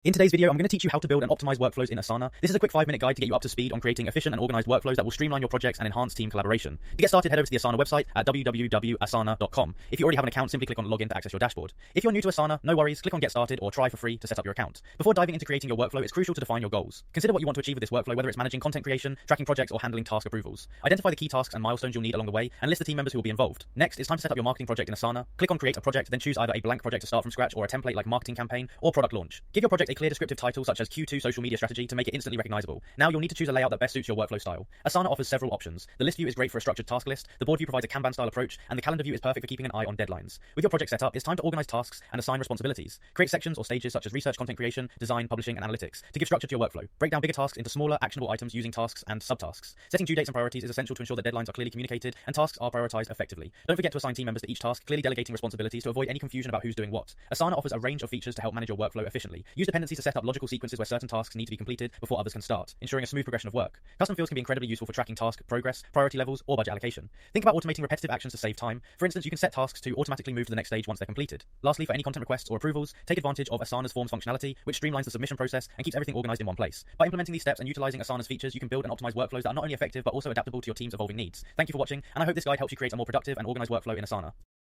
In today's video, I'm going to teach you how to build and optimize workflows in Asana. This is a quick 5-minute guide to get you up to speed on creating efficient and organized workflows that will streamline your projects and enhance team collaboration. To get started, head over to the Asana website at www.asana.com. If you already have an account, simply click on Login to access your dashboard. If you're new to Asana, no worries, click on Get Started or try for free to set up your account. Before diving into creating your workflow, it's crucial to define your goals. Consider what you want to achieve with this workflow, whether it's managing content creation, tracking projects, or handling task approvals. Identify the key tasks and milestones you'll need along the way, and list the team members who will be involved. Next, it's time to set up your marketing project in Asana. Click on Create a Project, then choose either a blank project to start from scratch or a template like Marketing Campaign or Product Launch. Give your project a clear descriptive title such as Q2 Social Media Strategy to make it instantly recognizable. Now you'll need to choose a layout that best suits your workflow style. Asana offers several options. The list view is great for a structured task list, the board view provides a Kanban style approach, and the calendar view is perfect for keeping an eye on deadlines. With your project set up, it's time to organize tasks and assign responsibilities. Create sections or stages such as research, content creation, design, publishing, and analytics to give structure to your workflow. Break down bigger tasks into smaller, actionable items using tasks and subtasks. Setting due dates and priorities is essential to ensure that deadlines are clearly communicated and tasks are prioritized effectively. Don't forget to assign team members to each task, clearly delegating responsibilities to avoid any confusion about who's doing what. Asana offers a range of features to help manage your workflow efficiently. Use dependencies to set up logical sequences where certain tasks need to be completed before others can start, ensuring a smooth progression of work. Custom fields can be incredibly useful for tracking task progress, priority levels, or budget allocation. Think about automating repetitive actions to save time. For instance, you can set tasks to automatically move to the next stage once they're completed. Lastly, for any content requests or approvals, take advantage of Asana's Forms functionality, which streamlines the submission process and keeps everything organized in one place. By implementing these steps and utilizing Asana's features, you can build and optimize workflows that are not only effective but also adaptable to your team's evolving needs. Thank you for watching, and I hope this guide helps you create a more productive and organized workflow in Asana.